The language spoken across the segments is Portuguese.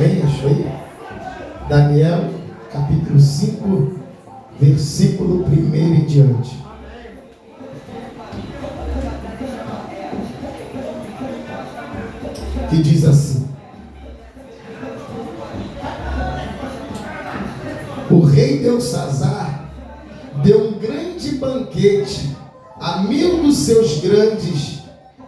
Amém? Achou aí? Daniel, capítulo 5, versículo 1 em diante. Que diz assim: o rei Belsazar deu um grande banquete a 1000 dos seus grandes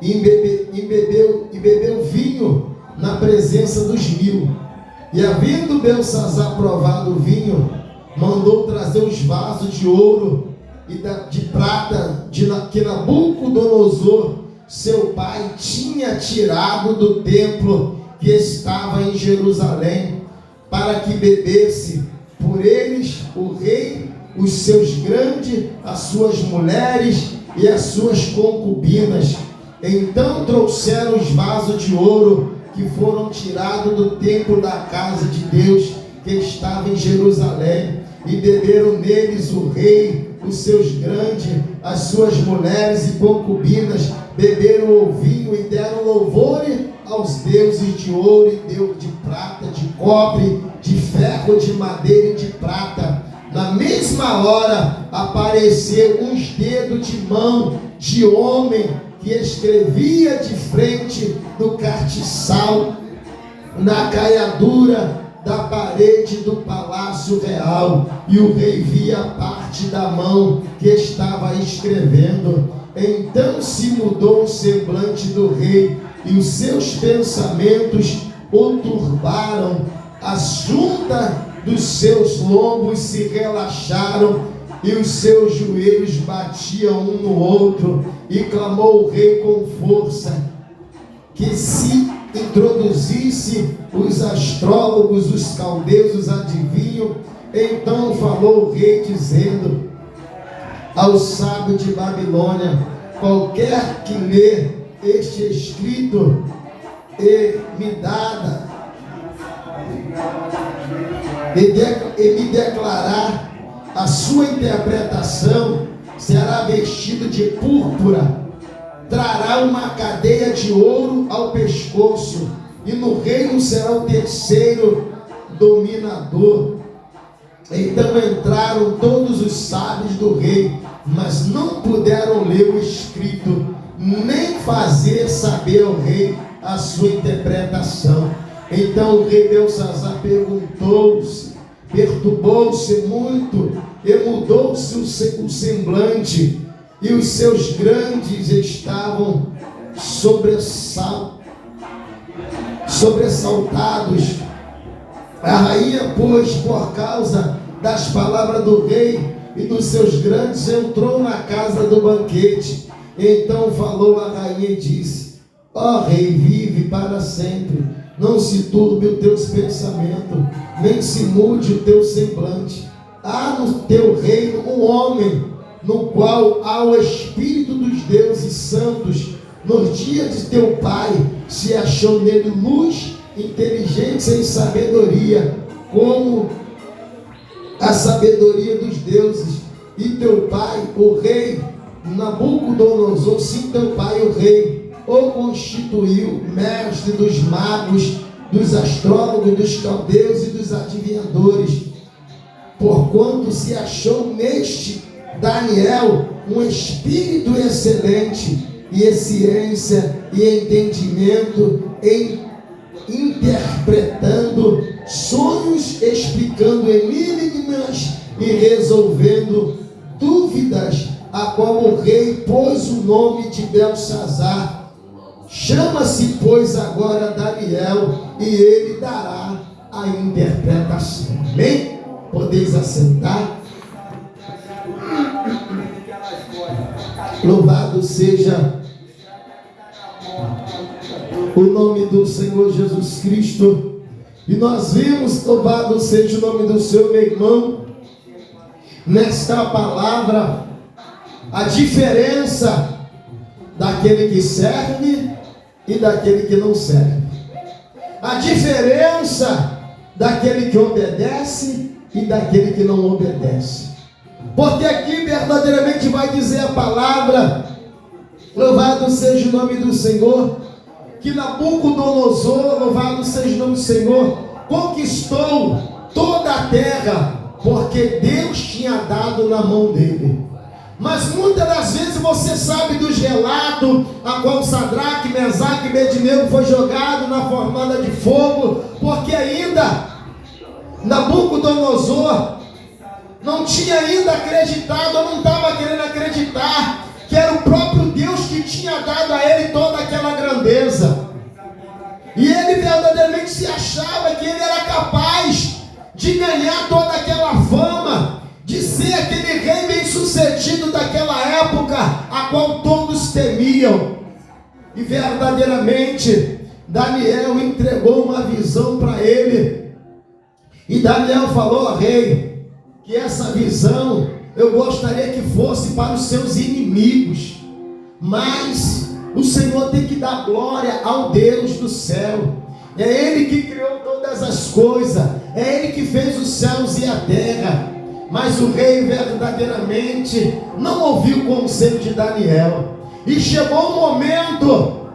e bebeu vinho na presença dos 1000. E havendo Belsazar provado o vinho, mandou trazer os vasos de ouro e de prata que Nabucodonosor, seu pai, tinha tirado do templo que estava em Jerusalém, para que bebesse por eles o rei, os seus grandes, as suas mulheres e as suas concubinas. Então trouxeram os vasos de ouro que foram tirados do templo da casa de Deus que estava em Jerusalém, e beberam neles o rei, os seus grandes, as suas mulheres e concubinas, beberam o vinho e deram louvor aos deuses de ouro e Deus de prata, de cobre, de ferro, de madeira e de prata. Na mesma hora apareceram uns dedos de mão de homem que escrevia de frente do castiçal na caiadura da parede do palácio real, e o rei via a parte da mão que estava escrevendo. Então se mudou o semblante do rei, e os seus pensamentos o turbaram. As juntas dos seus lombos se relaxaram, e os seus joelhos batiam um no outro. E clamou o rei com força que se introduzisse os astrólogos, os caldeus, os adivinhos. Então falou o rei dizendo ao sábio de Babilônia: qualquer que lê este escrito e me declarar a sua interpretação, será vestido de púrpura, trará uma cadeia de ouro ao pescoço, e no reino será o terceiro dominador. Então entraram todos os sábios do rei, mas não puderam ler o escrito, nem fazer saber ao rei a sua interpretação. Então o rei Belsazar perturbou-se muito, e mudou-se o semblante, e os seus grandes estavam sobressaltados. A rainha, pois, por causa das palavras do rei e dos seus grandes, entrou na casa do banquete. Então falou a rainha e disse: ó rei, vive para sempre, não se turbe o teu pensamento, nem se mude o teu semblante. Há no teu reino um homem, no qual há o Espírito dos deuses santos. Nos dias de teu pai se achou nele luz, inteligência e sabedoria, como a sabedoria dos deuses. E teu pai, o rei Nabucodonosor, sim, teu pai, o rei, o constituiu mestre dos magos, dos astrólogos, dos caldeus e dos adivinhadores, porquanto se achou neste Daniel um espírito excelente, e ciência e entendimento, em interpretando sonhos, explicando enigmas e resolvendo dúvidas, a qual o rei pôs o nome de Belsazar. Chama-se, pois, agora Daniel, e ele dará a interpretação. Amém? Podeis assentar. Louvado seja o nome do Senhor Jesus Cristo. E nós vimos, louvado seja o nome do Senhor, meu irmão, nesta palavra, a diferença daquele que serve e daquele que não serve, a diferença daquele que obedece e daquele que não obedece. Porque aqui verdadeiramente vai dizer a palavra, louvado seja o nome do Senhor, que Nabucodonosor, louvado seja o nome do Senhor, conquistou toda a terra, porque Deus tinha dado na mão dele. Mas muitas das vezes você sabe dos relatos a qual Sadraque, Mesaque e Abednego foi jogado na fornalha de fogo, porque ainda Nabucodonosor não tinha ainda acreditado, ou não estava querendo acreditar que era o próprio Deus que tinha dado a ele toda aquela grandeza. E ele verdadeiramente se achava que ele era capaz de ganhar toda aquela fama, de ser aquele rei bem-sucedido daquela época, a qual todos temiam. E verdadeiramente Daniel entregou uma visão para ele. E Daniel falou ao rei que essa visão eu gostaria que fosse para os seus inimigos, mas o Senhor tem que dar glória ao Deus do céu. É Ele que criou todas as coisas, é Ele que fez os céus e a terra. Mas o rei verdadeiramente não ouviu o conselho de Daniel. E chegou o momento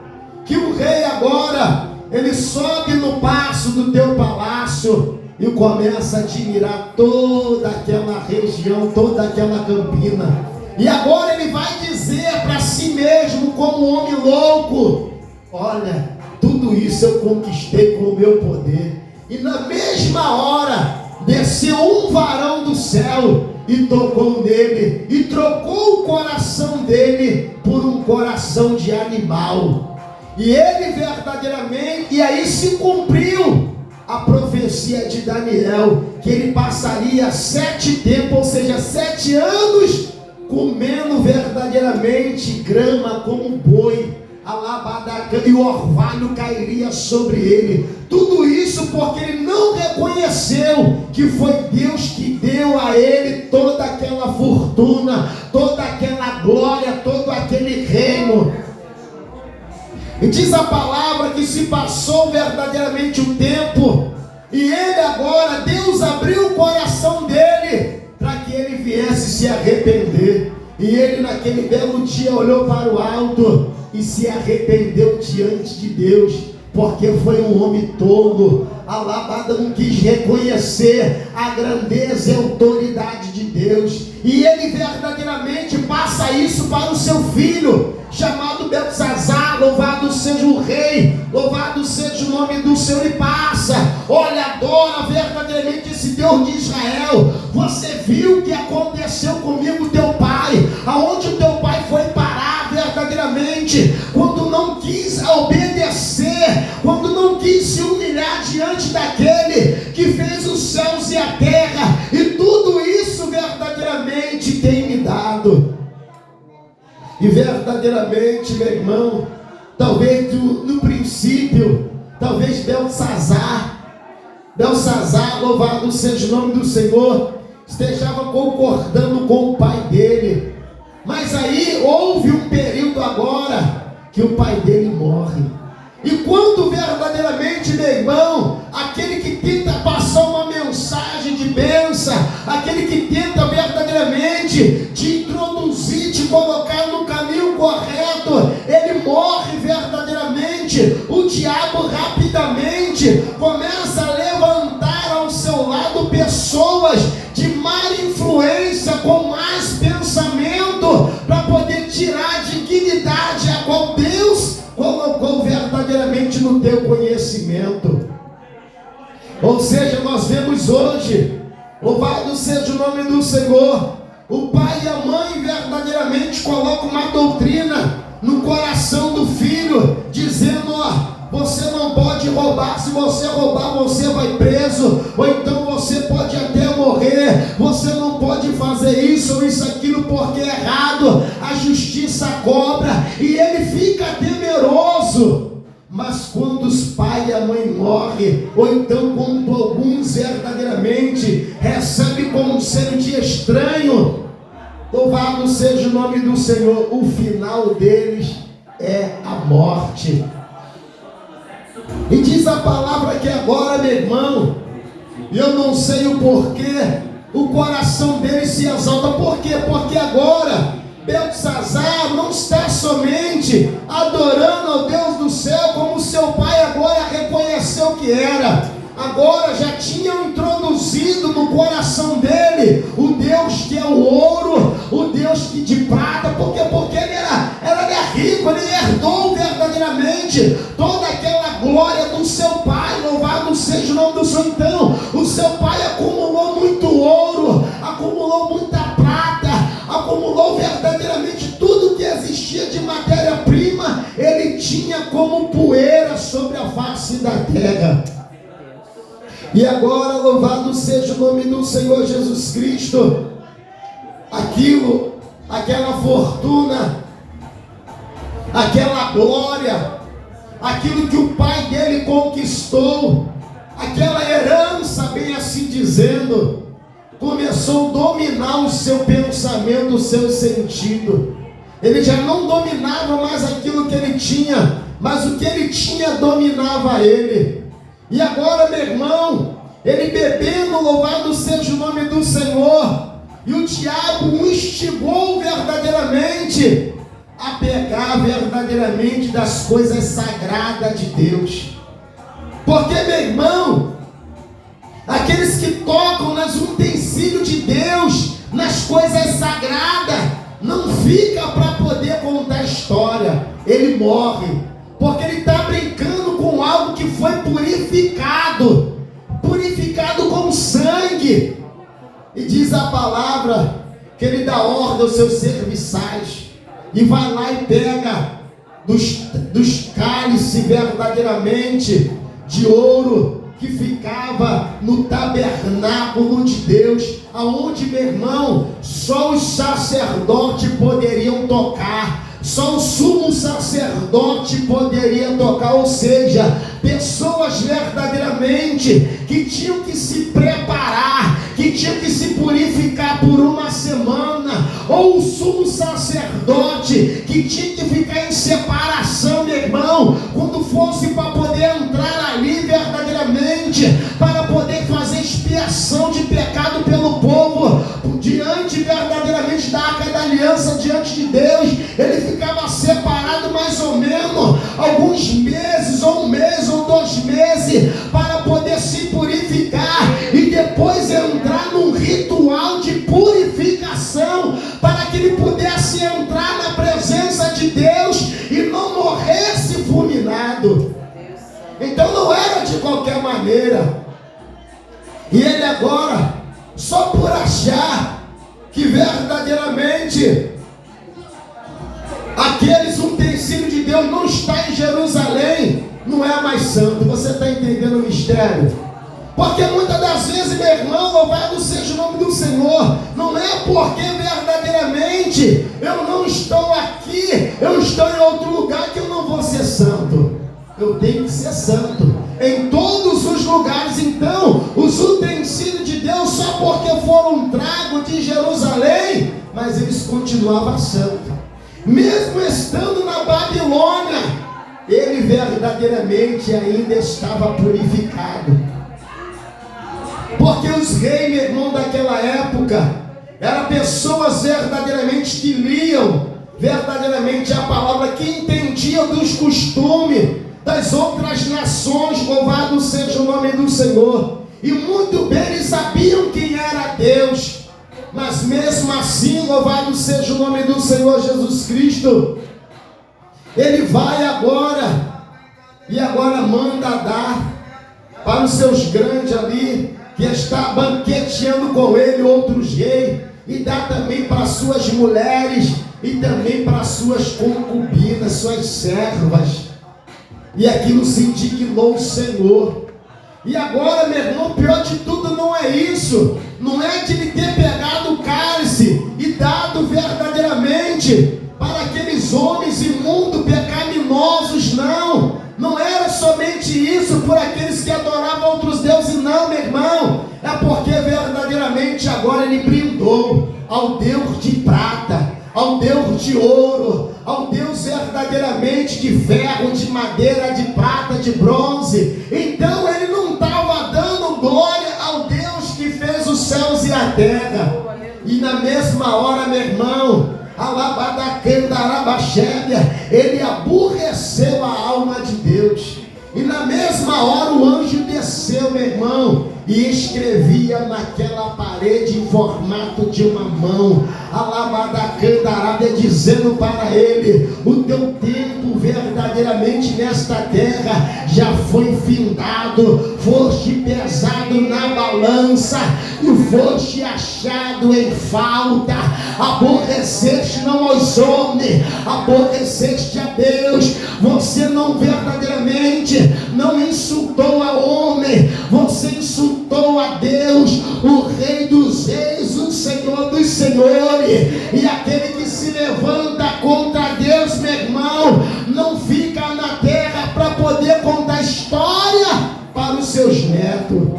que o rei agora, ele sobe no paço do teu palácio e começa a admirar toda aquela região, toda aquela campina. E agora ele vai dizer para si mesmo, como um homem louco: olha, tudo isso eu conquistei com o meu poder. E na mesma hora desceu um varão do céu e tocou nele, e trocou o coração dele por um coração de animal. E ele verdadeiramente, e aí se cumpriu a profecia de Daniel, que ele passaria 7 tempos, ou seja, 7 anos, comendo verdadeiramente grama como boi, e o orvalho cairia sobre ele. Tudo isso porque ele não reconheceu que foi Deus que deu a ele toda aquela fortuna, toda aquela glória, todo aquele reino. E diz a palavra que se passou verdadeiramente o tempo, e ele agora, Deus abriu o coração dele para que ele viesse se arrepender. E ele naquele belo dia olhou para o alto e se arrependeu diante de Deus, porque foi um homem tolo, alabado, não quis reconhecer a grandeza e a autoridade de Deus. E ele verdadeiramente passa isso para o seu filho, chamado Beltesazar. Louvado seja o rei, louvado seja o nome do Senhor. E passa, olha, adora verdadeiramente esse Deus de Israel. Você viu o que aconteceu comigo, teu pai, aonde o teu pai foi parar verdadeiramente, quando não quis obedecer, quando não quis se humilhar diante daquele que fez os céus e a terra. E tudo isso verdadeiramente tem me dado. E verdadeiramente, meu irmão, talvez no princípio, talvez Beltesazar, louvado seja o nome do Senhor, estejava concordando com o pai dele. Mas aí houve um período agora que o pai dele morre. E quando verdadeiramente, meu irmão, aquele que tenta passar uma mensagem de bênção, aquele que tenta verdadeiramente te introduzir, te colocar no caminho correto, ele morre verdadeiramente. O diabo rapidamente começa a levantar ao seu lado pessoas de má influência, com mais pensamento, para poder tirar a dignidade a qual Deus colocou verdadeiramente no teu conhecimento. Ou seja, nós vemos hoje, louvado seja o nome do Senhor, o pai e a mãe verdadeiramente colocam uma doutrina no coração do filho, dizendo: ó, você não pode roubar, se você roubar você vai preso, ou então você pode até morrer, você não pode fazer isso ou isso, aquilo, porque é errado, a justiça cobra, e ele fica temeroso. Mas quando os pais e a mãe morrem, ou então quando alguns verdadeiramente recebem conselho de estranho, louvado seja o nome do Senhor, o final deles é a morte. E diz a palavra que agora, meu irmão, eu não sei o porquê, o coração dele se exalta. Por quê? Porque agora Beltesazar não está somente adorando ao Deus do céu, como seu pai agora reconheceu que era. Agora já tinham introduzido no coração dele o Deus que é o ouro, o Deus que de prata, porque ele era rico, ele herdou verdadeiramente toda aquela glória do seu pai. Louvado seja o nome do Senhor. Então, o seu pai acumulou muito ouro, acumulou muita prata, acumulou verdadeiramente tudo que existia de matéria-prima, ele tinha como poeira sobre a face da terra. E agora, louvado seja o nome do Senhor Jesus Cristo, aquela fortuna, aquela glória, aquilo que o pai dele conquistou, aquela herança, bem assim dizendo, começou a dominar o seu pensamento, o seu sentido. Ele já não dominava mais aquilo que ele tinha, mas o que ele tinha dominava ele. E agora, meu irmão, ele bebendo, louvado seja o nome do Senhor, e o diabo o instigou verdadeiramente a pegar verdadeiramente das coisas sagradas de Deus. Porque, meu irmão, aqueles que tocam nos utensílios de Deus, nas coisas sagradas, não fica para poder contar história, ele morre, porque ele está brincando com algo que foi purificado com sangue. E diz a palavra que ele dá ordem aos seus serviçais, e vai lá e pega dos cálices verdadeiramente de ouro que ficava no tabernáculo de Deus, aonde, meu irmão, só os sacerdotes poderiam tocar, só o sumo sacerdote poderia tocar, ou seja, pessoas verdadeiramente que tinham que se preparar, que tinham que se purificar por uma semana, ou o sumo sacerdote que tinha que ficar em separação, meu irmão, quando fosse para poder entrar ali verdadeiramente, para poder fazer expiação de pecado pelo povo, diante verdadeiramente da Arca da Aliança, diante de Deus, ele ficava separado mais ou menos alguns meses, ou 1 mês ou 2 meses, para poder se purificar e depois entrar num ritual de purificação, para que ele pudesse entrar na presença de Deus e não morresse fulminado. Então não era de qualquer maneira. E ele agora, só por achar que verdadeiramente aqueles utensílios de Deus não está em Jerusalém, não é mais santo. Você está entendendo o mistério? Porque muitas das vezes, meu irmão, louvado seja o nome do Senhor, não é porque verdadeiramente eu não estou aqui, eu estou em outro lugar, que eu não vou ser santo. Eu tenho que ser santo em todos os lugares. Então, os utensílios de Deus, só porque foram tragos de Jerusalém, mas eles continuavam santos. Mesmo estando na Babilônia, ele verdadeiramente ainda estava purificado. Porque os reis, meu irmão, daquela época, eram pessoas verdadeiramente que liam verdadeiramente a palavra, que entendiam dos costumes das outras nações, louvado seja o nome do Senhor. E muito bem eles sabiam quem era Deus, mas mesmo assim, louvado seja o nome do Senhor Jesus Cristo, ele vai agora, e agora manda dar para os seus grandes ali, que está banqueteando com ele, outros reis, e dá também para suas mulheres, e também para suas concubinas, suas servas. E aquilo se indignou o Senhor. E agora, meu irmão, pior de tudo não é isso, não é de ele ter pegado o cálice e dado verdadeiramente para aqueles homens imundos, pecaminosos, não era somente isso, por aqueles que adoravam outros deuses, não, meu irmão, é porque verdadeiramente agora ele brindou ao Deus de prata, ao Deus de ouro, ao Deus verdadeiramente de ferro, de madeira, de prata, de bronze. Então ele não estava dando glória ao Deus que fez os céus e a terra. E na mesma hora, meu irmão, ele aborreceu a alma de Deus. E na mesma hora o anjo desceu nasceu, meu irmão, e escrevia naquela parede em formato de uma mão, Alabadacandarábia, dizendo para ele: o teu tempo verdadeiramente nesta terra já foi findado, foste pesado na balança e foste achado em falta, aborreceste não aos homens, aborreceste a Deus. Você não verdadeiramente não insultou a homem, você insultou a Deus, o Rei dos Reis, o Senhor dos Senhores. E aquele que se levanta contra Deus, meu irmão, não fica na terra para poder contar história para os seus netos.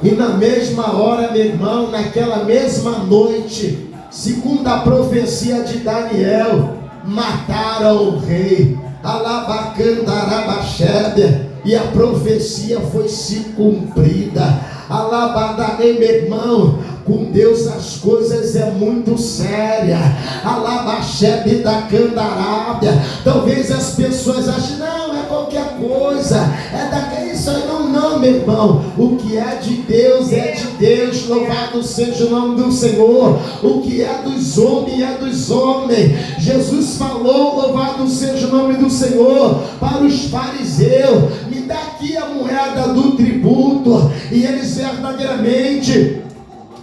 E na mesma hora, meu irmão, naquela mesma noite, segundo a profecia de Daniel, mataram o rei, Alabacandarabachebe, e a profecia foi se cumprida. Alabadane, meu irmão, com Deus as coisas é muito séria. Alabachebe da Candarábia. Talvez as pessoas achem, não, é qualquer coisa, é daquele, isso aí. Não, meu irmão, o que é de Deus é de Deus, louvado seja o nome do Senhor. O que é dos homens é dos homens. Jesus falou, louvado seja o nome do Senhor, para os fariseus: me dá aqui a moeda do tributo. E eles verdadeiramente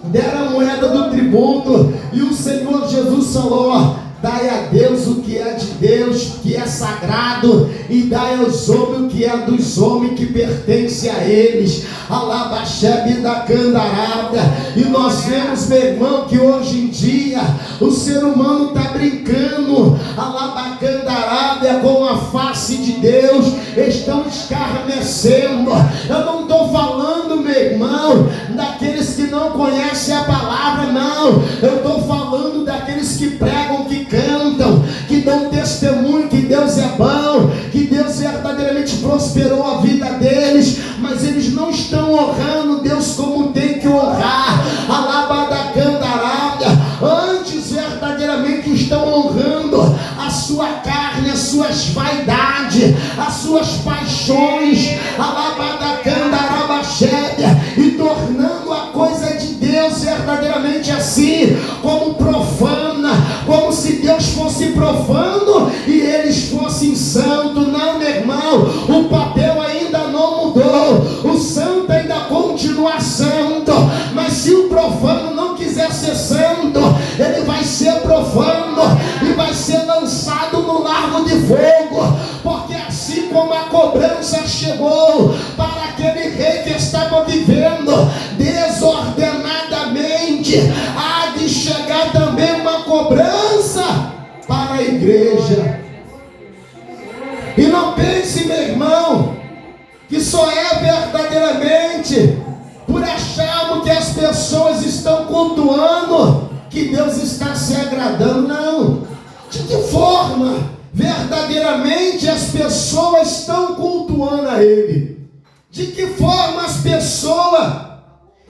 deram a moeda do tributo, e o Senhor Jesus falou: dai a Deus o que é de Deus, que é sagrado, e dai aos homens o que é dos homens, que pertence a eles. Alabachebe da Candarábia. E nós vemos, meu irmão, que hoje em dia o ser humano está brincando, Alabacandarábia, com a face de Deus, estão escarnecendo. Eu não estou falando, meu irmão, daqueles que não conhecem a palavra, não. Eu estou falando daqueles que pregam, que cantam, que dão testemunho que Deus é bom, que Deus verdadeiramente prosperou a vida deles, mas eles não estão honrando Deus como tem que honrar. Alabadacandarábia, antes verdadeiramente estão honrando a sua carne, as suas vaidades, as suas paixões, Alabadacandarabachébia, e tornando a coisa de Deus verdadeiramente assim, como profana, como se Deus fosse profano e eles fossem santos. Não, meu irmão, o papel ainda não mudou, o santo ainda continua santo, mas se o profano não quiser ser santo, ele vai ser profano e vai ser lançado no lago de fogo, porque assim como a cobrança chegou para aquele rei que estava vivendo desordenadamente, há de chegar também uma cobrança para a igreja. E não pense, meu irmão, que só é verdadeiramente por acharmos que as pessoas estão cultuando que Deus está se agradando. Não. De que forma verdadeiramente as pessoas estão cultuando a Ele? De que forma as pessoas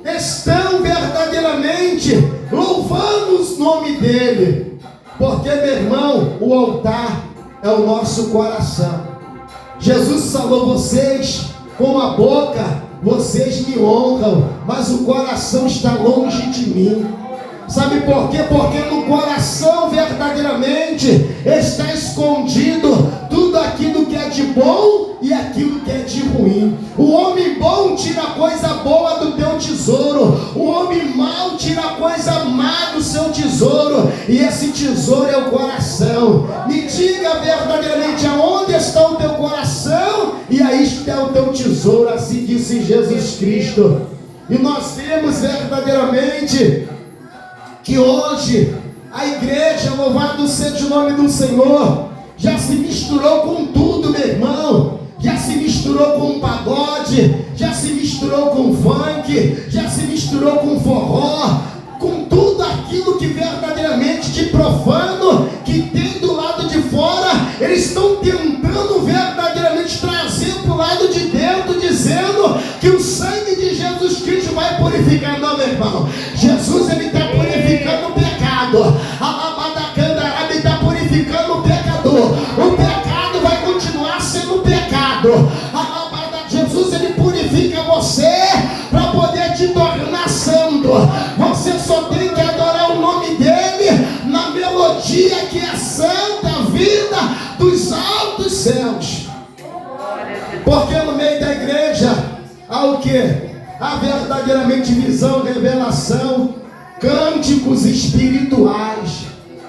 estão verdadeiramente louvando o nome dEle? Porque, meu irmão, o altar é o nosso coração. Jesus falou: vocês com a boca, vocês me honram, mas o coração está longe de mim. Sabe por quê? Porque no coração verdadeiramente está escondido tudo aquilo que é de bom e aquilo que é de ruim. O homem bom tira a coisa boa do teu tesouro, o homem mau tira a coisa má do seu tesouro, e esse tesouro é o coração. Me diga verdadeiramente aonde está o teu coração, e aí está o teu tesouro, assim disse Jesus Cristo. E nós vemos verdadeiramente que hoje a igreja, louvado seja o nome do Senhor, já se misturou com tudo, meu irmão. Já se misturou com pagode, já se misturou com funk, já se misturou com forró, com tudo aquilo que verdadeiramente de profano que tem do lado de fora. Eles estão tentando verdadeiramente trazer para o lado de dentro, dizendo que o sangue de Jesus Cristo vai purificar. Não, meu irmão, Jesus, ele está purificando o pecado. Alabadacandarábia, está purificando o pecador. O pecado vai continuar sendo pecado. Jesus, ele purifica Ao que? A verdadeiramente visão, revelação, cânticos espirituais,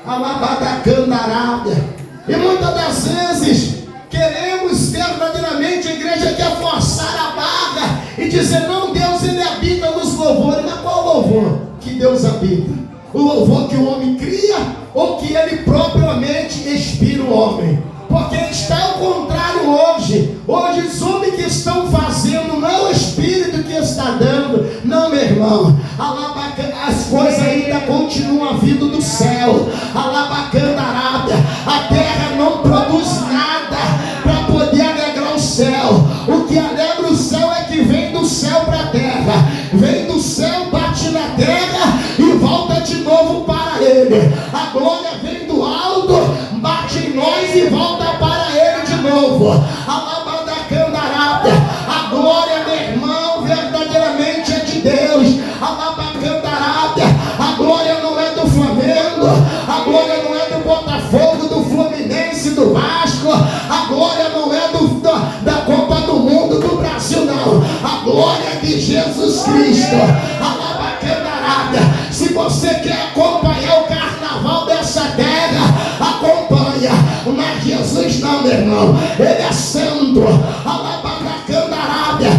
alabadacandarábia. E muitas das vezes queremos verdadeiramente, a igreja quer forçar a barra e dizer: não, Deus ele habita nos louvores. Mas qual louvor que Deus habita? O louvor que o homem cria ou que ele propriamente inspira o homem? Porque está ao contrário hoje. Hoje os homens que estão fazendo, não é o Espírito que está dando. Não, meu irmão. As coisas ainda continuam vindo do céu. Alabacandarábia. A terra não produz nada para poder alegrar o céu. O que alegra o céu é que vem do céu para a terra. Vem do céu, bate na terra e volta de novo para ele. A glória vem do alto, bate em nós e volta para ele de novo. Alabacandarábia. A glória, meu irmão, verdadeiramente é de Deus. Alabacandarábia. A glória não é do Flamengo, a glória não é do Botafogo, do Fluminense, do Vasco, a glória não é da Copa do Mundo, do Brasil, não. A glória é de Jesus Cristo. Alabacandarábia. Se você quer acompanhar o carnaval dessa terra, acompanha. Mas Jesus não, meu irmão. Ele é santo. Alabacandarábia.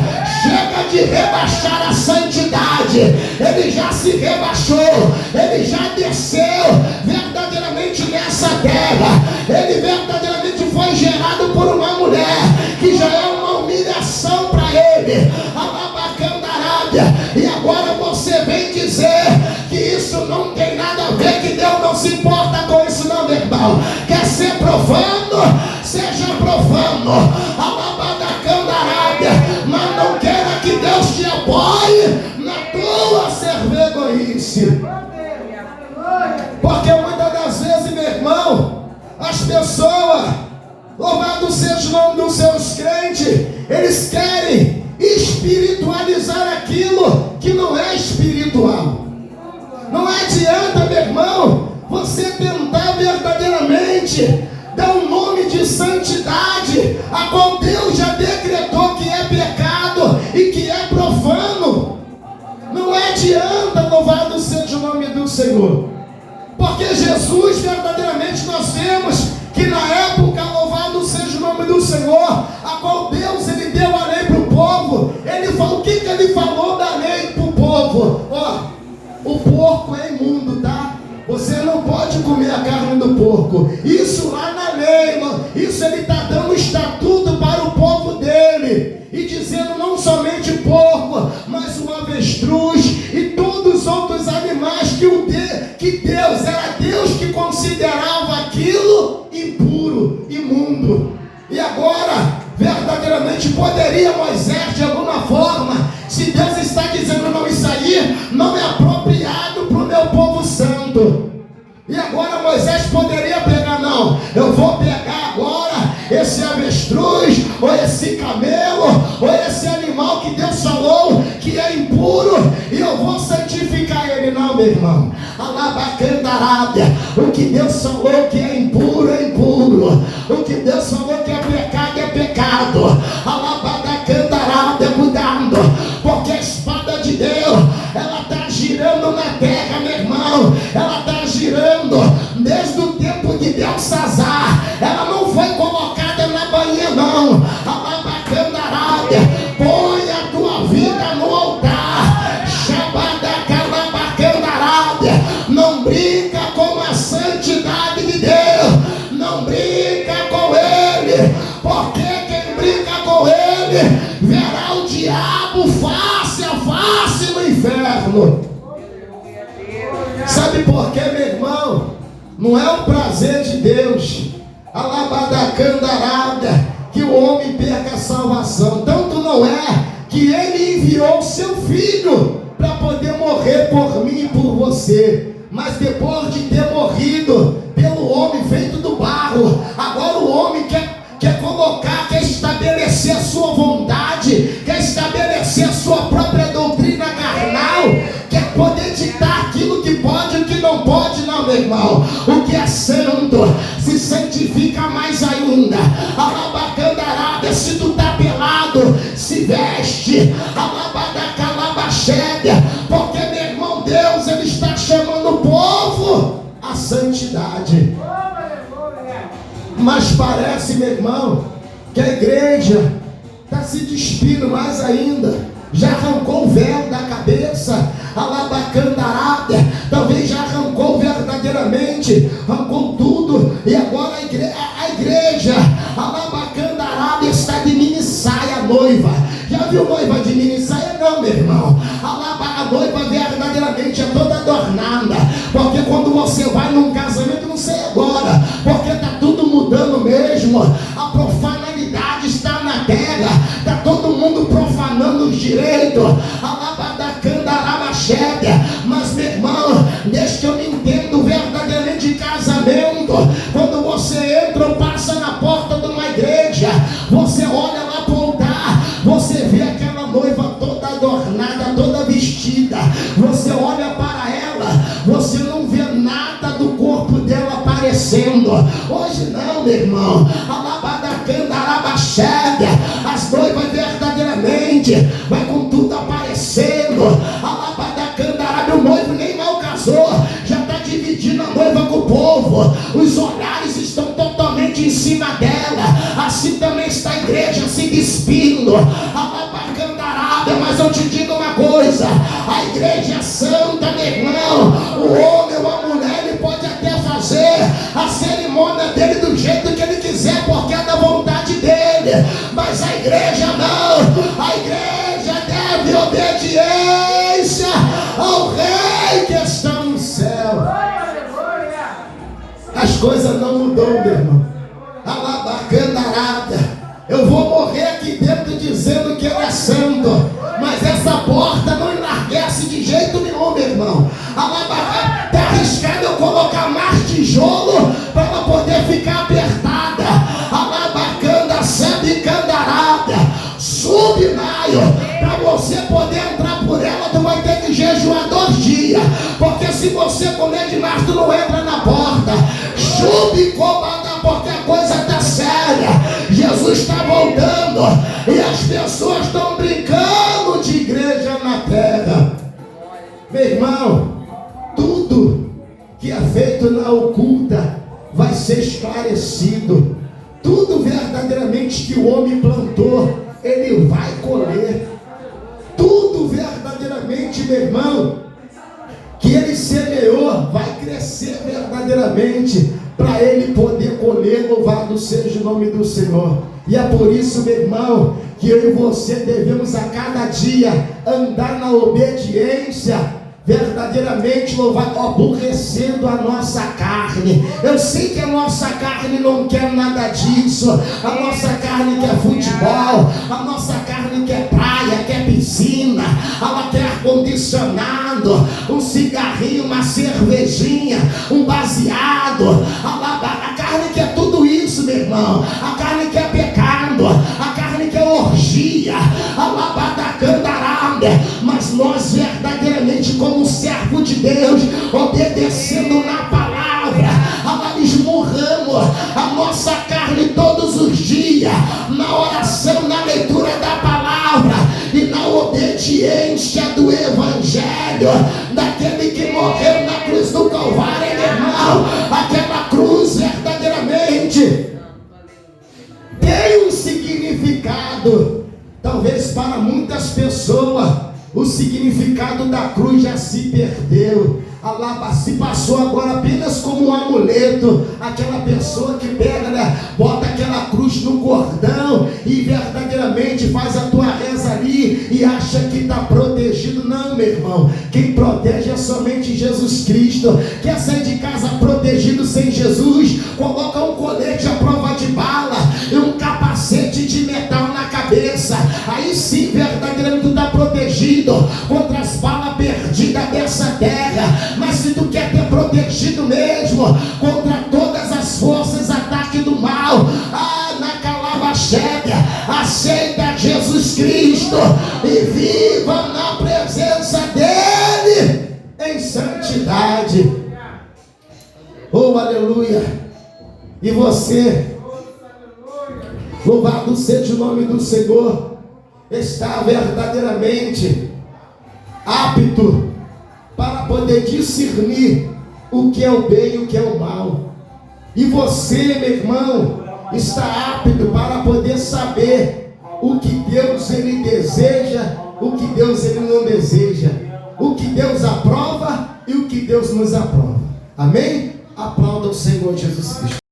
Chega de rebaixar a santidade. Ele já se rebaixou. Ele já desceu verdadeiramente nessa terra. Ele verdadeiramente foi gerado por uma mulher, que já é uma humilhação para ele. Alabacandarábia. E agora você vem dizer que isso não tem nada a ver, que Deus não se importa com isso, não, meu irmão. Quer ser profano? Seja profano. Alabacandarábia. Mas não queira que Deus te apoie na tua cervegoice. Porque muitas das vezes, meu irmão, as pessoas, louvado seja o nome dos seus crentes, eles querem espiritualizar aquilo que não é espiritual. Não adianta, meu irmão, você tentar verdadeiramente dar um nome de santidade, a qual Deus já decretou que é pecado e que é profano. Não adianta, louvado seja o nome do Senhor. Porque Jesus, verdadeiramente, nós vemos que na época, louvado seja o nome do Senhor, a qual Deus ele deu a lei para o povo. Ele falou, o que ele falou da lei para o povo? Ó, o porco é imundo, tá? Você não pode comer a carne do porco. Isso lá na lei, isso ele está dando estatuto para o povo dele. E dizendo não somente porco, mas o avestruz e todos os outros animais que Deus, era Deus que considerava aquilo impuro, imundo. E agora, verdadeiramente, poderia Moisés, de alguma forma, se Deus está dizendo não, isso aí não é apropriado para o meu povo santo. E agora Moisés poderia pegar, não, eu vou pegar agora esse avestruz, ou esse camelo, ou esse animal que Deus falou que é impuro, e eu vou santificar ele. Não, meu irmão. Alabacandarábia. O que Deus falou que é impuro, é impuro. O que Deus falou que é pecado. Alabacandarábia, cuidado, porque a espada de Deus, ela está girando na terra, meu irmão. Ela está girando desde o tempo de Belsazar. Ela não foi colocada na bainha, não. Alabacandarábia. Põe a tua vida no altar. Shabadacandarábia. Não brinca com a santidade de Deus. Não brinca com ele. Porque quem brinca com ele verá o diabo face a face no inferno. Sabe por quê, meu irmão? Não é o prazer de Deus, alabadacandarábia, que o homem perca a salvação. Tanto não é que ele enviou seu filho para poder morrer por mim e por você. Mas depois de ter morrido pelo homem feito do barro, agora o homem quer colocar, quer estabelecer a sua vontade, quer estabelecer a sua própria doutrina carnal, quer poder ditar aquilo que pode e o que não pode. Não, meu irmão. O que é santo se santifica mais ainda. Alabacandarábia. Se tu tá pelado, se veste. Mas parece, meu irmão, que a igreja está se despindo mais ainda. Já arrancou o véu da cabeça, alabacandarábia, talvez já arrancou verdadeiramente, arrancou tudo, e agora a igreja alabacandarábia está de mini saia noiva. Já viu noiva de mini saia? Não, meu irmão. A noiva verdadeiramente é toda adornada, porque quando você vai num casamento, não sei agora, porque está tudo mudando mesmo, a profanalidade está na terra, está todo mundo profanando os direitos, mas meu irmão, desde que eu me entendo verdadeiramente de casamento, quando você entra ou passa na porta de uma igreja, você olha lá para o altar, você vê aquela noiva toda adornada, toda vestida, você olha para ela, você não vê nada do corpo dela aparecendo. Hoje não, meu irmão, as noivas verdadeiramente vai com tudo aparecendo, o noivo nem mal casou, já está dividindo a noiva com o povo, os olhares estão totalmente em cima dela. Assim também está a igreja se despindo, mas eu te digo uma coisa, a igreja é santa, meu irmão. O homem ou a mulher, ele pode até fazer a cerimônia dele do jeito que ele quiser, porque é da vontade dele, mas a igreja não. A igreja deve obediência ao Rei que está no céu. As coisas não mudou, meu irmão. Alabacandarada. Eu vou morrer aqui dentro dizendo que ele é santo, mas essa porta não enlarguece de jeito nenhum, meu irmão. Alabacandarada. Está arriscado eu colocar mais tijolo para ela poder ficar apertada. Alabacanda, sabicandarada. Subnaio. Para você poder entrar por ela, tu vai ter que jejuar 2 dias, porque se você comer demais, tu não entra na porta. Chubicobada, porque a coisa está séria. Jesus está voltando e as pessoas estão brincando de igreja na terra. Meu irmão, tudo que é feito na oculta vai ser esclarecido. Tudo verdadeiramente que o homem plantou, ele vai colher. Tudo verdadeiramente, meu irmão, que ele semeou, vai crescer verdadeiramente, para ele poder colher. Louvado seja o nome do Senhor. E é por isso, meu irmão, que eu e você devemos a cada dia andar na obediência, verdadeiramente aborrecendo a nossa carne. Eu sei que a nossa carne não quer nada disso. A nossa carne quer futebol, a nossa carne quer praia, quer piscina, ela quer ar-condicionado, um cigarrinho, uma cervejinha, um baseado. A carne quer tudo isso, meu irmão. A carne quer pecado, a carne quer orgia, mas nós verdadeiramente, como servo de Deus, obedecendo na palavra, esmurramos a nossa carne todos os dias, na oração, na leitura da palavra e na obediência do evangelho, daquele que morreu na cruz do Calvário, meu irmão. Aquela cruz verdadeiramente tem um significado. Talvez para muitas pessoas o significado da cruz já se perdeu. Se passou agora apenas como um amuleto. Aquela pessoa que pega, né, bota aquela cruz no cordão e verdadeiramente faz a tua reza ali e acha que está protegido. Não, meu irmão, quem protege é somente Jesus Cristo. Quer sair de casa protegido sem Jesus? Coloca um colete à prova de bala e um capacete de metal na cabeça. Aí sim, verdadeiramente tu está protegido contra as balas perdidas dessa terra. Mas se tu quer ter protegido mesmo contra todas as forças, ataque do mal, na calabachega, aceita Jesus Cristo e viva na presença dele em santidade. Oh, aleluia! E você, louvado seja o nome do Senhor, está verdadeiramente apto para poder discernir o que é o bem e o que é o mal. E você, meu irmão, está apto para poder saber o que Deus ele deseja, o que Deus ele não deseja, o que Deus aprova e o que Deus nos aprova. Amém? Aplauda o Senhor Jesus Cristo.